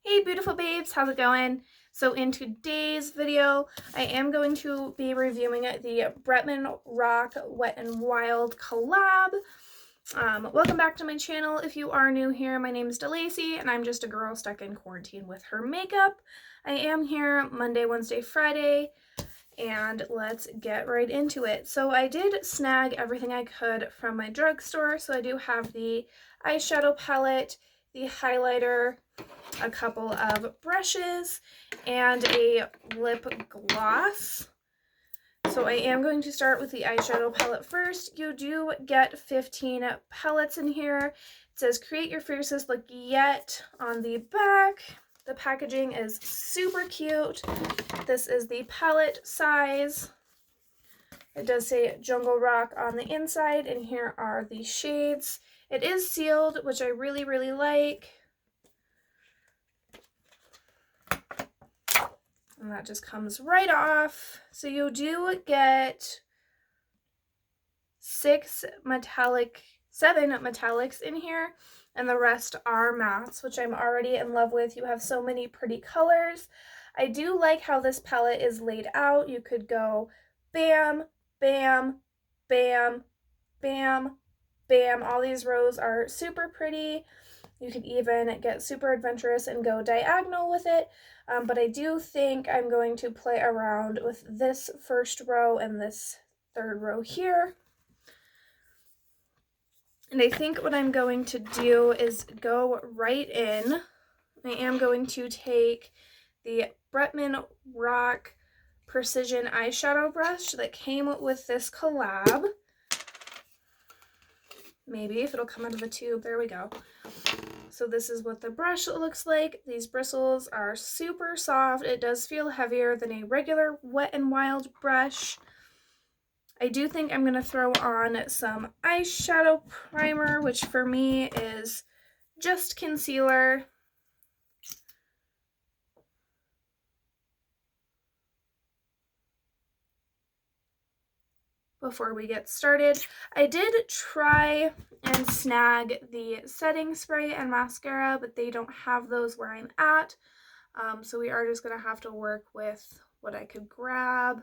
Hey beautiful babes, how's it going? So in today's video, I am going to be reviewing the Bretman Rock Wet n Wild collab. Welcome back to my channel. If you are new here, my name is DeLacy and I'm just a girl stuck in quarantine with her makeup. I am here Monday, Wednesday, Friday, and let's get right into it. So I did snag everything I could from my drugstore. So I do have the eyeshadow palette, the highlighter, a couple of brushes, and a lip gloss. So I am going to start with the eyeshadow palette first. You do get 15 palettes in here. It says create your fiercest look yet on the back. The packaging is super cute. This is the palette size. It does say Jungle Rock on the inside, and here are the shades. It is sealed, which I really, really like. And that just comes right off. So you do get 7 metallics in here, and the rest are mattes, which I'm already in love with. You have so many pretty colors. I do like how this palette is laid out. You could go bam, bam, bam, bam, bam. All these rows are super pretty. You could even get super adventurous and go diagonal with it, but I do think I'm going to play around with this first row and this third row here. And I think what I'm going to do is go right in. I am going to take the Bretman Rock Precision eyeshadow brush that came with this collab. Maybe if it'll come out of the tube. There we go. So this is what the brush looks like. These bristles are super soft. It does feel heavier than a regular Wet n Wild brush. I do think I'm going to throw on some eyeshadow primer, which for me is just concealer. Before we get started, I did try and snag the setting spray and mascara, but they don't have those where I'm at. So we are just going to have to work with what I could grab.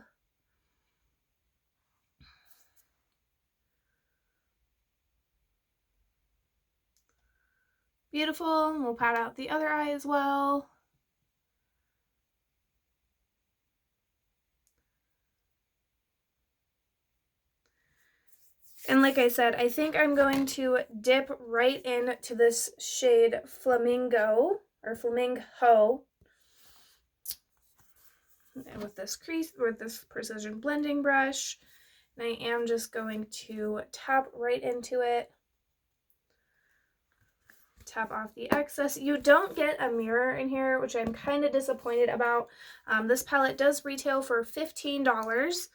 Beautiful. We'll pat out the other eye as well. And like I said, I think I'm going to dip right into this shade Flamingo, or Flamingo, and with this crease, with this precision blending brush. And I am just going to tap right into it. Tap off the excess. You don't get a mirror in here, which I'm kind of disappointed about. This palette does retail for $15.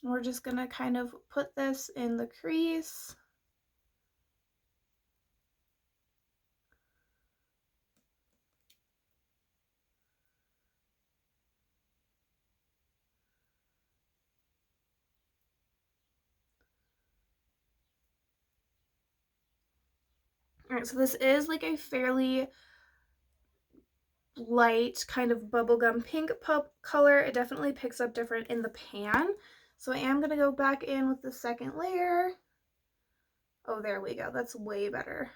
And we're just gonna kind of put this in the crease. All right, so this is like a fairly light kind of bubblegum pink color. It definitely picks up different in the pan. So I am going to go back in with the second layer. Oh, there we go. That's way better.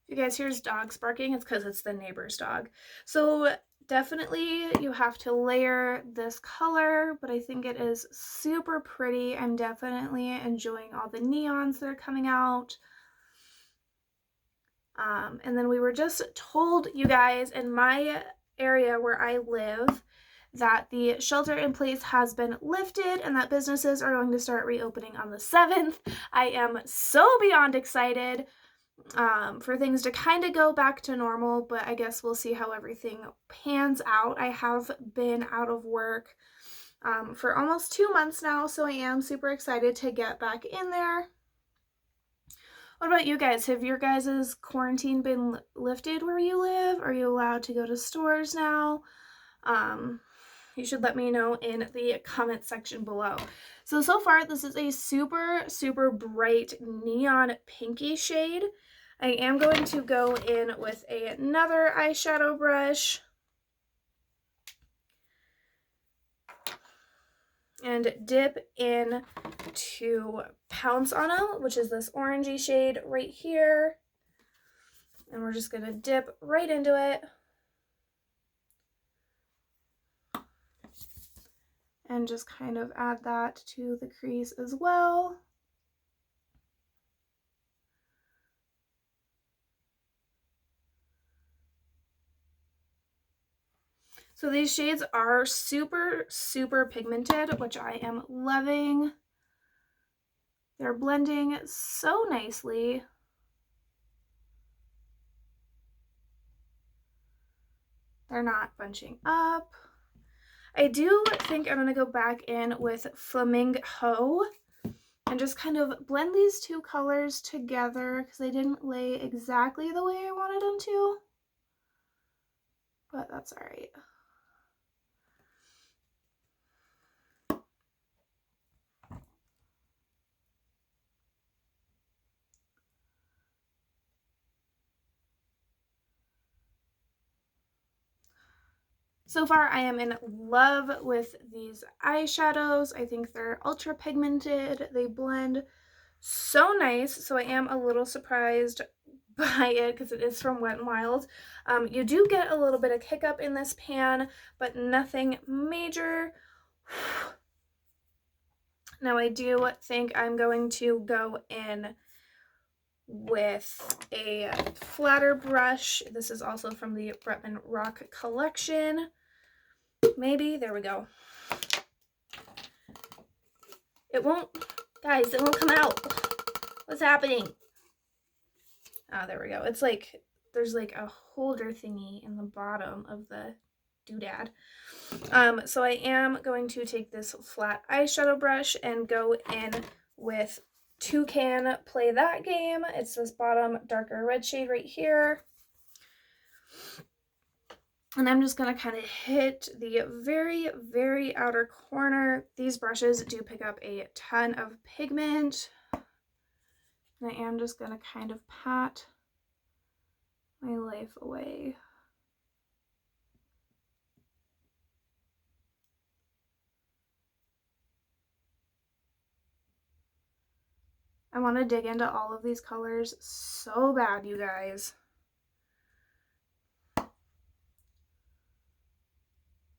If you guys hear dogs barking, it's because it's the neighbor's dog. So definitely you have to layer this color, but I think it is super pretty. I'm definitely enjoying all the neons that are coming out. And then we were just told, you guys, in my area where I live, that the shelter in place has been lifted and that businesses are going to start reopening on the 7th. I am so beyond excited for things to kind of go back to normal, but I guess we'll see how everything pans out. I have been out of work for almost 2 months now, so I am super excited to get back in there. What about you guys? Have your guys' quarantine been lifted where you live? Are you allowed to go to stores now? you should let me know in the comment section below. So far, this is a super, super bright neon pinky shade. I am going to go in with another eyeshadow brush and dip in to Pounce On 'Em, which is this orangey shade right here. And we're just going to dip right into it. And just kind of add that to the crease as well. So these shades are super, super pigmented, which I am loving. They're blending so nicely. They're not bunching up. I do think I'm going to go back in with Flamingo and just kind of blend these two colors together because they didn't lay exactly the way I wanted them to. But that's all right. So far, I am in love with these eyeshadows. I think they're ultra pigmented. They blend so nice. So I am a little surprised by it because it is from Wet n Wild. You do get a little bit of hiccup in this pan, but nothing major. Now I do think I'm going to go in with a flatter brush. This is also from the Bretman Rock collection. Maybe, there we go. It won't, guys, it won't come out. What's happening? Ah, there we go. It's like, there's like a holder thingy in the bottom of the doodad. So I am going to take this flat eyeshadow brush and go in with Toucan Play That Game. It's this bottom darker red shade right here. And I'm just going to kind of hit the very, very outer corner. These brushes do pick up a ton of pigment. And I am just going to kind of pat my life away. I want to dig into all of these colors so bad, you guys.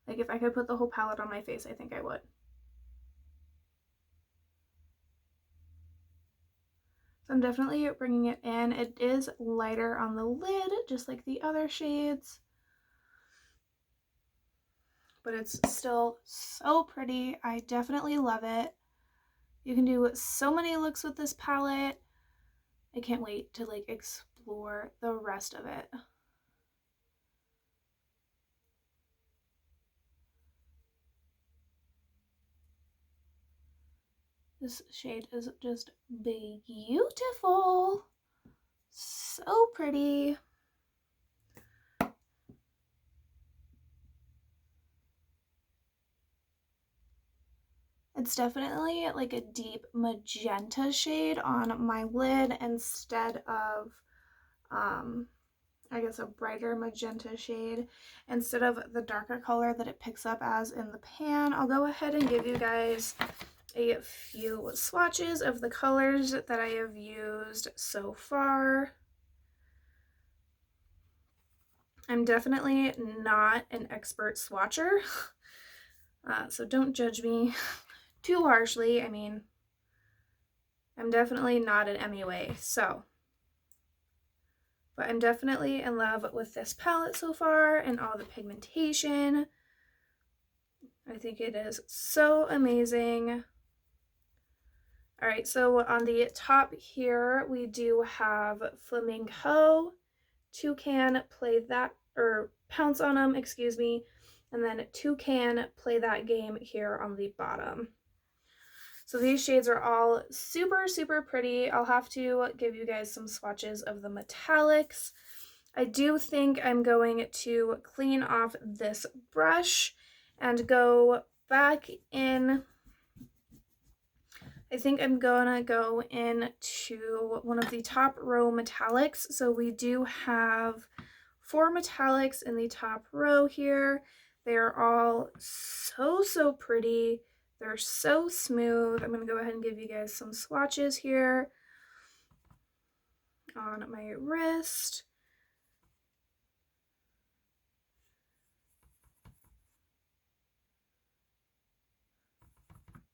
Like, if I could put the whole palette on my face, I think I would. So I'm definitely bringing it in. It is lighter on the lid, just like the other shades. But it's still so pretty. I definitely love it. You can do so many looks with this palette. I can't wait to like explore the rest of it. This shade is just beautiful. So pretty. It's definitely like a deep magenta shade on my lid instead of, I guess a brighter magenta shade instead of the darker color that it picks up as in the pan. I'll go ahead and give you guys a few swatches of the colors that I have used so far. I'm definitely not an expert swatcher, so don't judge me too harshly. I mean, I'm definitely not an MUA, but I'm definitely in love with this palette so far and all the pigmentation. I think it is so amazing. All right, so on the top here, we do have Flamingo, Toucan Play That, or Pounce On 'Em, excuse me, and then Toucan Play That Game here on the bottom. So these shades are all super, super pretty. I'll have to give you guys some swatches of the metallics. I do think I'm going to clean off this brush and go back in. I think I'm gonna go into one of the top row metallics. So we do have 4 metallics in the top row here. They're all so pretty. They're so smooth. I'm gonna go ahead and give you guys some swatches here on my wrist.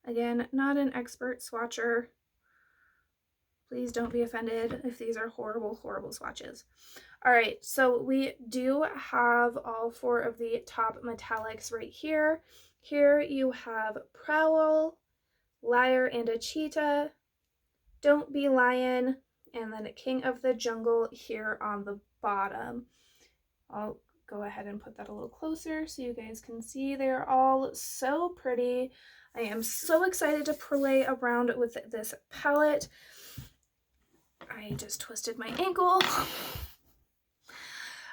Again, not an expert swatcher. Please don't be offended if these are horrible swatches. All right, so we do have all 4 of the top metallics right here. Here you have Prowl, Liar and a Cheetah, Don't Be Lion, and then King of the Jungle here on the bottom. I'll go ahead and put that a little closer so you guys can see. They're all so pretty. I am so excited to play around with this palette. I just twisted my ankle.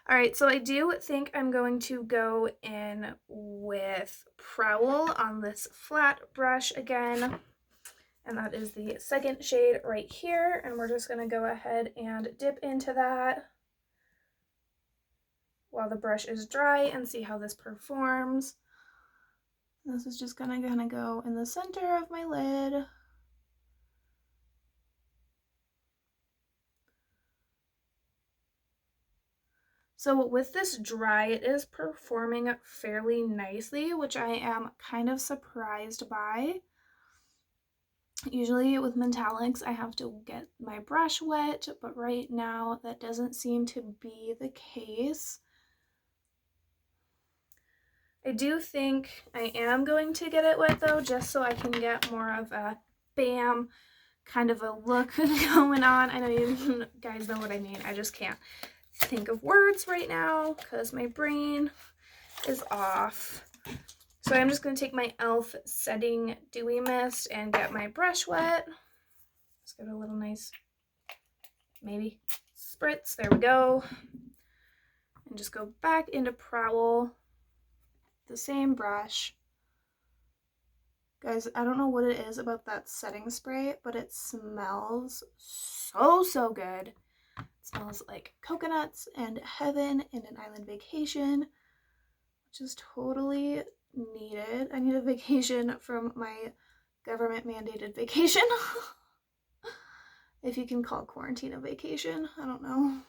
All right, so I do think I'm going to go in with Prowl on this flat brush again. And that is the second shade right here. And we're just gonna go ahead and dip into that while the brush is dry and see how this performs. This is just gonna go in the center of my lid. So with this dry, it is performing fairly nicely, which I am kind of surprised by. Usually with metallics, I have to get my brush wet, but right now that doesn't seem to be the case. I do think I am going to get it wet though, just so I can get more of a bam kind of a look going on. I know you guys know what I mean. I just can't think of words right now because my brain is off. So I'm just going to take my e.l.f. Setting Dewy Mist and get my brush wet. Let's give it a little nice, maybe, spritz. There we go. And just go back into Prowl. The same brush. Guys, I don't know what it is about that setting spray, but it smells so good. It smells like coconuts and heaven and an island vacation, which is totally needed. I need a vacation from my government mandated vacation. If you can call quarantine a vacation, I don't know.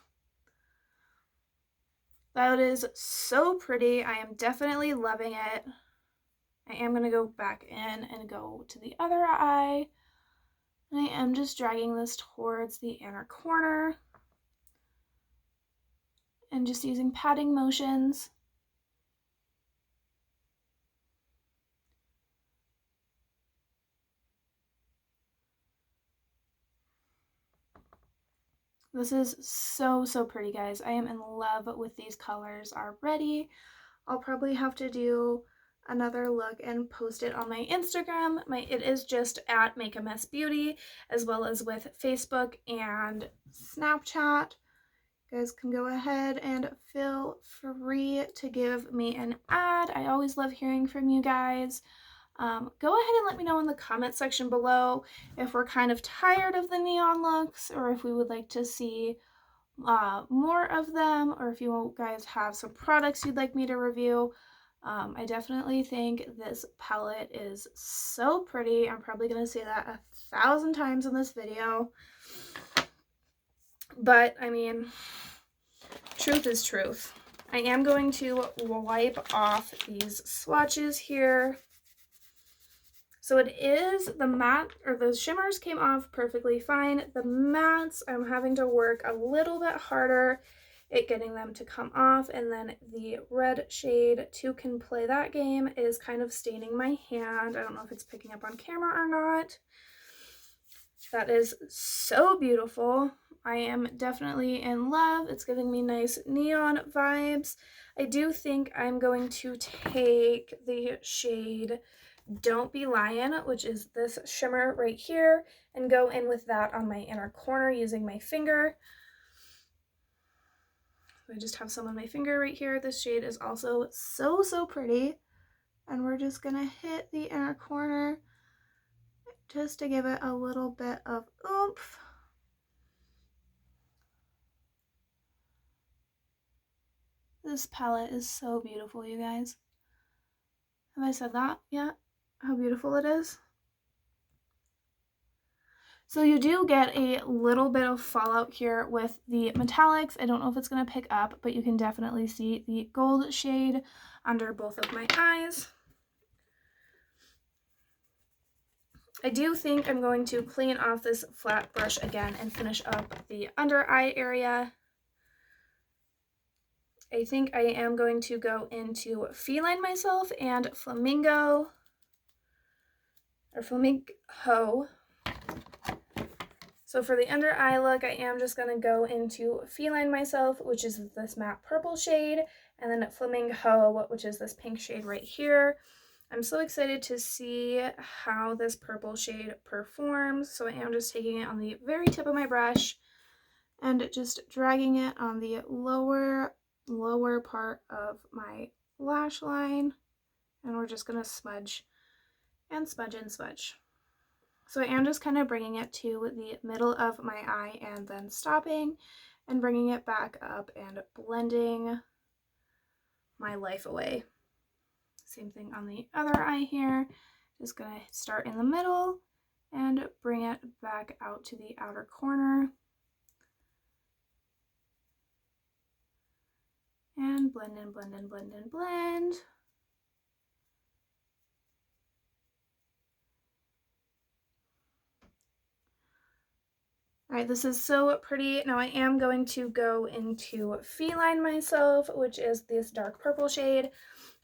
That is so pretty. I am definitely loving it. I am going to go back in and go to the other eye. And I am just dragging this towards the inner corner. And just using patting motions. This is so pretty, guys. I am in love with these colors already. I'll probably have to do another look and post it on my Instagram. It is just at Make a Mess Beauty, as well as with Facebook and Snapchat. You guys can go ahead and feel free to give me an ad. I always love hearing from you guys. Go ahead and let me know in the comment section below if we're kind of tired of the neon looks or if we would like to see more of them, or if you guys have some products you'd like me to review. I definitely think this palette is so pretty. I'm probably going to say that 1,000 times in this video. But, I mean, truth is truth. I am going to wipe off these swatches here. So it is the matte, or the shimmers came off perfectly fine. The mattes, I'm having to work a little bit harder at getting them to come off. And then the red shade, to can play that game, is kind of staining my hand. I don't know if it's picking up on camera or not. That is so beautiful. I am definitely in love. It's giving me nice neon vibes. I do think I'm going to take the shade Don't Be Lion, which is this shimmer right here, and go in with that on my inner corner using my finger. I just have some on my finger right here. This shade is also so pretty. And we're just gonna hit the inner corner just to give it a little bit of oomph. This palette is so beautiful, you guys. Have I said that yet? How beautiful it is? So you do get a little bit of fallout here with the metallics. I don't know if it's going to pick up, but you can definitely see the gold shade under both of my eyes. I do think I'm going to clean off this flat brush again and finish up the under eye area. I think I am going to go into Feline Myself and Flamingo, or Flamingo. So for the under eye look, I am just going to go into Feline Myself, which is this matte purple shade, and then Flamingo, which is this pink shade right here. I'm so excited to see how this purple shade performs. So I am just taking it on the very tip of my brush and just dragging it on the lower part of my lash line. And we're just going to smudge and smudge and smudge. So I am just kind of bringing it to the middle of my eye and then stopping and bringing it back up and blending my life away. Same thing on the other eye here. Just going to start in the middle and bring it back out to the outer corner. And blend and blend and blend and blend. All right, this is so pretty. Now I am going to go into Feline Myself, which is this dark purple shade,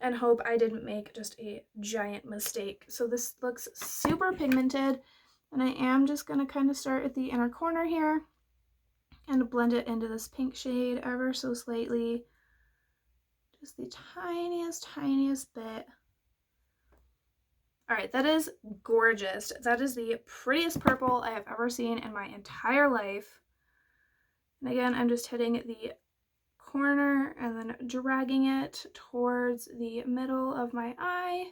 and hope I didn't make just a giant mistake. So this looks super pigmented, and I am just going to kind of start at the inner corner here and blend it into this pink shade ever so slightly. Just the tiniest bit. All right, that is gorgeous. That is the prettiest purple I have ever seen in my entire life. And again, I'm just hitting the corner and then dragging it towards the middle of my eye.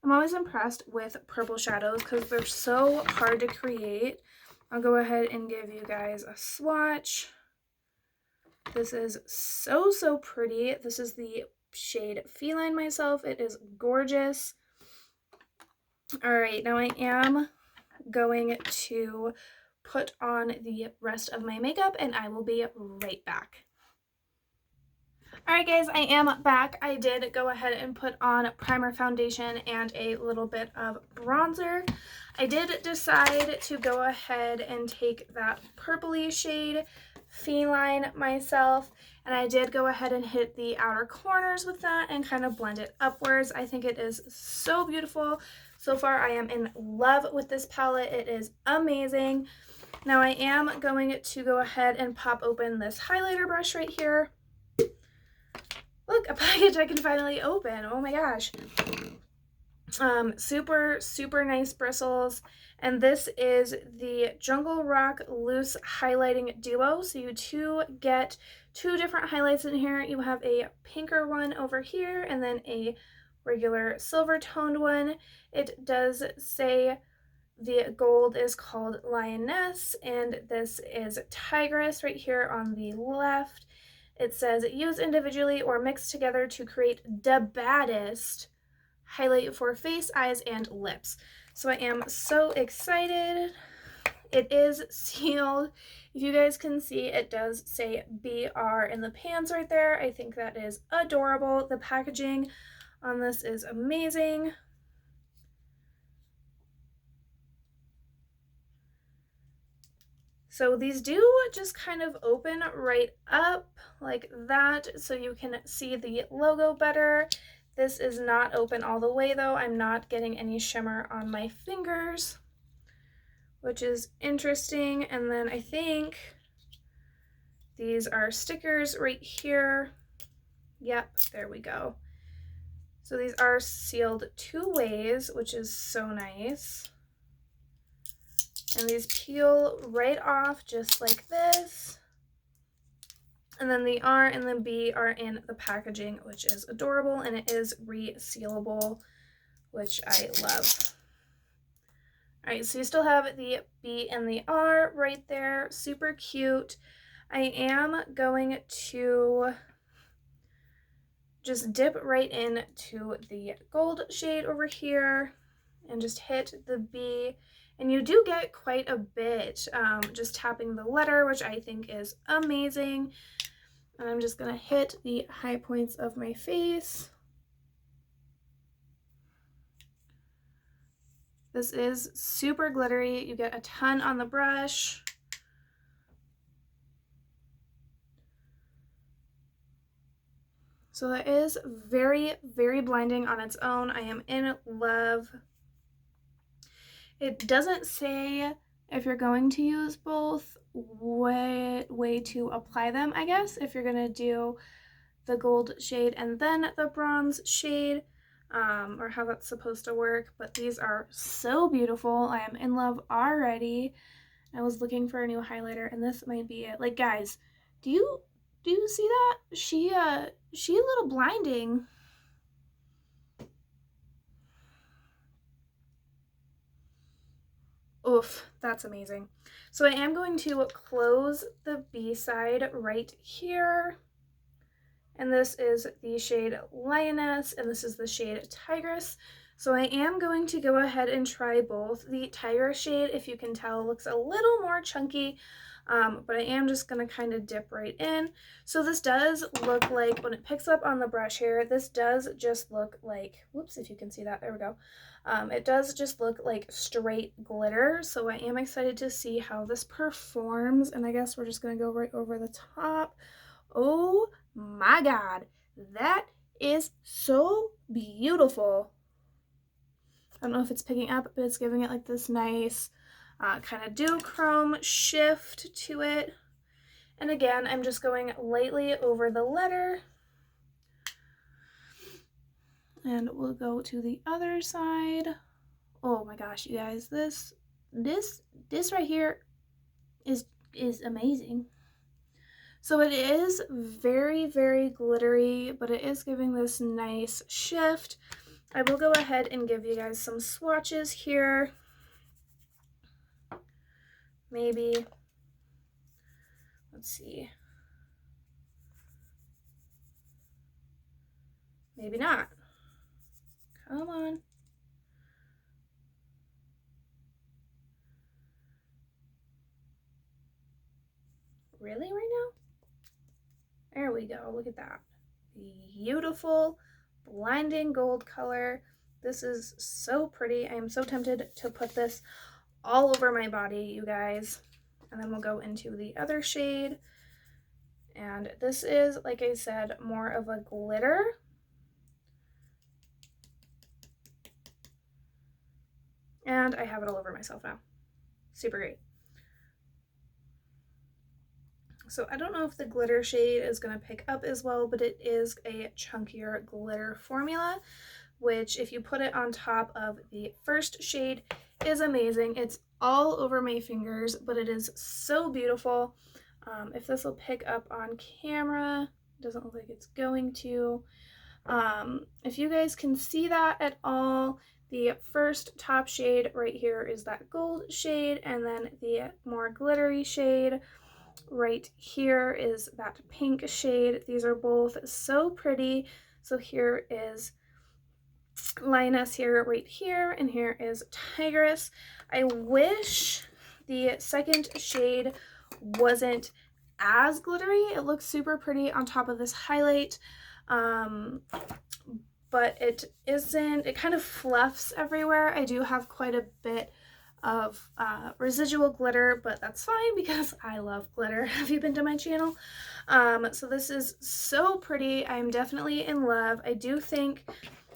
I'm always impressed with purple shadows because they're so hard to create. I'll go ahead and give you guys a swatch. This is so pretty. This is the shade Feline Myself. It is gorgeous. All right, now I am going to put on the rest of my makeup and I will be right back. All right, guys, I am back. I did go ahead and put on primer, foundation, and a little bit of bronzer. I did decide to go ahead and take that purpley shade, Feline Myself, and I did go ahead and hit the outer corners with that and kind of blend it upwards. I think it is so beautiful. So far, I am in love with this palette. It is amazing. Now I am going to go ahead and pop open this highlighter brush right here. Look, a package I can finally open. Oh my gosh. Super nice bristles. And this is the Jungle Rock Loose Highlighting Duo. So you get two different highlights in here. You have a pinker one over here and then a regular silver toned one. It does say the gold is called Lioness and this is Tigress right here on the left. It says use individually or mix together to create the baddest highlight for face, eyes, and lips. So I am so excited. It is sealed. If you guys can see, it does say BR in the pans right there. I think that is adorable. The packaging on this is amazing. So these do just kind of open right up like that so you can see the logo better. This is not open all the way though. I'm not getting any shimmer on my fingers, which is interesting. And then I think these are stickers right here. Yep, there we go. So these are sealed 2 ways, which is so nice. And these peel right off just like this. And then the R and the B are in the packaging, which is adorable, and it is resealable, which I love. All right, so you still have the B and the R right there, super cute. I am going to just dip right into the gold shade over here and just hit the B. And you do get quite a bit just tapping the letter, which I think is amazing. And I'm just gonna hit the high points of my face. This is super glittery. You get a ton on the brush. So that is very, very blinding on its own. I am in love. It doesn't say if you're going to use both way to apply them, I guess, if you're gonna do the gold shade and then the bronze shade, or how that's supposed to work, but these are so beautiful. I am in love already. I was looking for a new highlighter and this might be it. Like, guys, do you see that? She a little blinding. Oof, that's amazing. So I am going to close the B side right here. And this is the shade Lioness, and this is the shade Tigress. So I am going to go ahead and try both. The Tigress shade, if you can tell, looks a little more chunky, but I am just going to kind of dip right in. So this does look like, when it picks up on the brush here, this does just look like, whoops, if you can see that, there we go. It does just look like straight glitter, so I am excited to see how this performs, and I guess we're just going to go right over the top. Oh my God, that is so beautiful. I don't know if it's picking up, but it's giving it like this nice kind of duochrome shift to it. And again, I'm just going lightly over the letter. And we'll go to the other side. Oh my gosh, you guys, this right here is amazing. So it is very, very glittery, but it is giving this nice shift. I will go ahead and give you guys some swatches here. Maybe, let's see. Maybe not. Come on. Really right now? There we go, look at that. Beautiful, blinding gold color. This is so pretty. I am so tempted to put this all over my body, you guys. And then we'll go into the other shade. And this is, like I said, more of a glitter. And I have it all over myself now. Super great. So I don't know if the glitter shade is going to pick up as well, but it is a chunkier glitter formula, which if you put it on top of the first shade is amazing. It's all over my fingers, but it is so beautiful. If this will pick up on camera, it doesn't look like it's going to. If you guys can see that at all, the first top shade right here is that gold shade, and then the more glittery shade right here is that pink shade. These are both so pretty. So here is Lioness here, right here, and here is Tigress. I wish the second shade wasn't as glittery. It looks super pretty on top of this highlight, but it isn't. It kind of fluffs everywhere. I do have quite a bit of residual glitter, but that's fine because I love glitter. Have you been to my channel? So this is so pretty. I'm definitely in love. I do think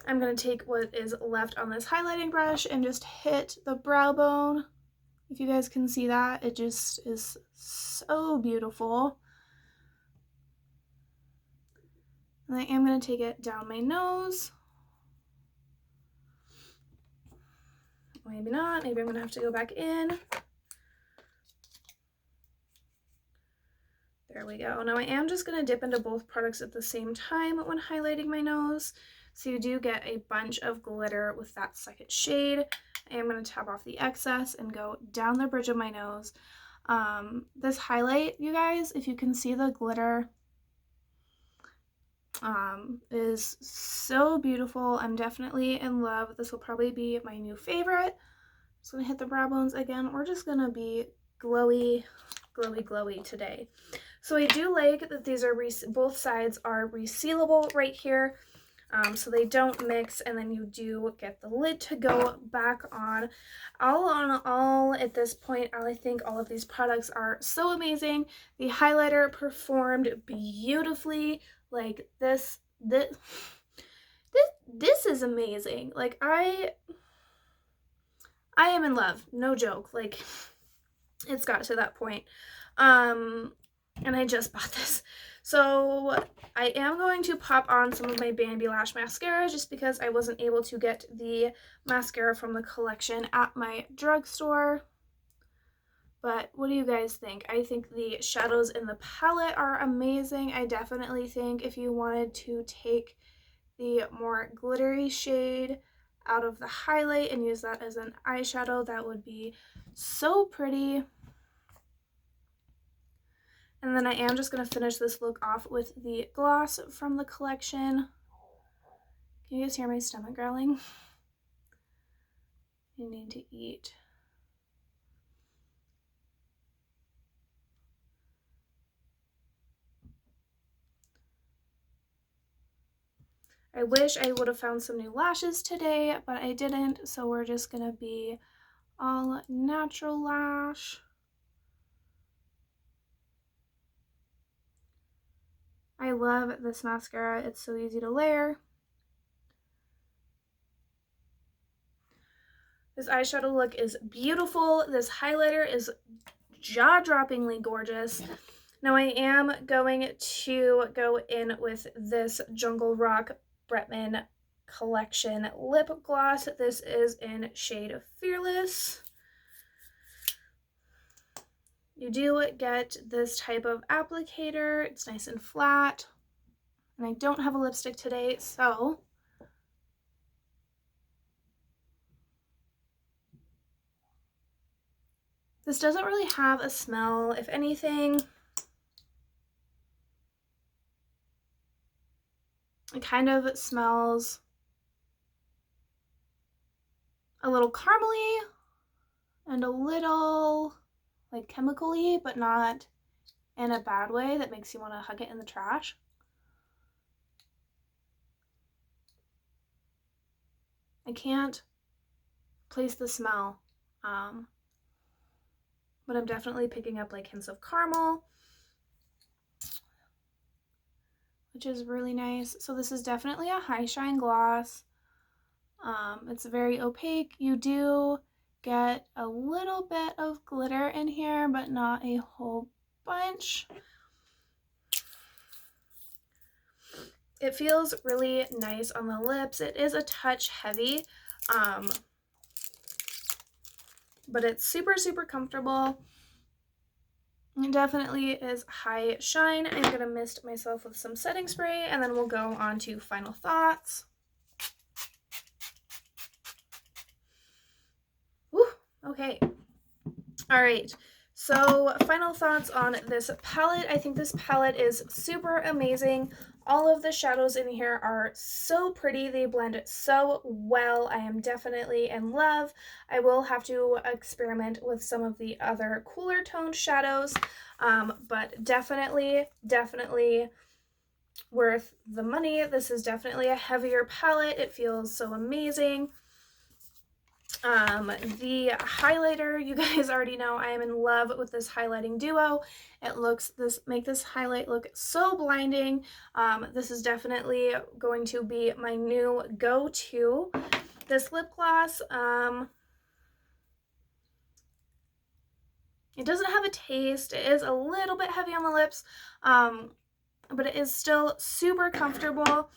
I'm going to take what is left on this highlighting brush and just hit the brow bone. If you guys can see that, it just is so beautiful. And I am going to take it down my nose. Maybe not. Maybe I'm going to have to go back in. There There we go. Now I am just going to dip into both products at the same time when highlighting my nose. So you do get a bunch of glitter with that second shade. I am going to tap off the excess and go down the bridge of my nose. This highlight, you guys, if you can see the glitter, is so beautiful. I'm definitely in love. This will probably be my new favorite. Just going to hit the brow bones again. We're just going to be glowy, glowy, glowy today. So I do like that these are both sides are resealable right here, so they don't mix, and then you do get the lid to go back on. All at this point, I think all of these products are so amazing. The highlighter performed beautifully. Like this is amazing. Like I am in love, no joke. Like it's got to that point. And I just bought this. So I am going to pop on some of my Bambi Lash mascara just because I wasn't able to get the mascara from the collection at my drugstore. But what do you guys think? I think the shadows in the palette are amazing. I definitely think if you wanted to take the more glittery shade out of the highlight and use that as an eyeshadow, that would be so pretty. And then I am just going to finish this look off with the gloss from the collection. Can you guys hear my stomach growling? I need to eat. I wish I would have found some new lashes today, but I didn't, so we're just going to be all natural lash. I love this mascara. It's so easy to layer. This eyeshadow look is beautiful. This highlighter is jaw-droppingly gorgeous. Now I am going to go in with this Jungle Rock Bretman collection lip gloss. This is in shade Fearless. You do get this type of applicator. It's nice and flat. And I don't have a lipstick today, so this doesn't really have a smell. If anything, it kind of smells a little caramely and a little like chemical-y, but not in a bad way that makes you want to hug it in the trash. I can't place the smell, but I'm definitely picking up like hints of caramel, which is really nice. So this is definitely a high shine gloss. It's very opaque. You do get a little bit of glitter in here, but not a whole bunch. It feels really nice on the lips. It is a touch heavy, but it's super, super comfortable. It definitely is high shine. I'm gonna mist myself with some setting spray, and then we'll go on to final thoughts. Whew, okay. All right. So final thoughts on this palette. I think this palette is super amazing. All of the shadows in here are so pretty. They blend so well. I am definitely in love. I will have to experiment with some of the other cooler toned shadows, but definitely worth the money. This is definitely a heavier palette. It feels so amazing. The highlighter, you guys already know I am in love with this highlighting duo. It make this highlight look so blinding. This is definitely going to be my new go-to. This lip gloss, it doesn't have a taste. It is a little bit heavy on the lips, but it is still super comfortable.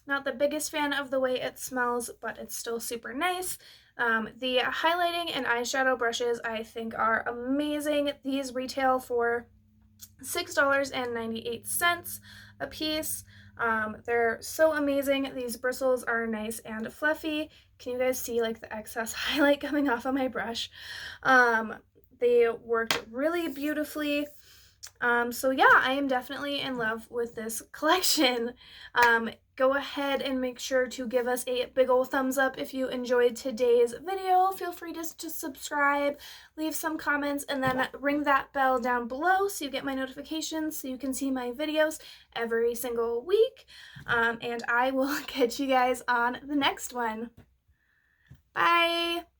Not the biggest fan of the way it smells, but it's still super nice. The highlighting and eyeshadow brushes I think are amazing. These retail for $6.98 a piece. They're so amazing. These bristles are nice and fluffy. Can you guys see like the excess highlight coming off of my brush? They worked really beautifully. So yeah, I am definitely in love with this collection. Go ahead and make sure to give us a big ol' thumbs up if you enjoyed today's video. Feel free to subscribe, leave some comments, and then ring that bell down below so you get my notifications so you can see my videos every single week. And I will catch you guys on the next one. Bye!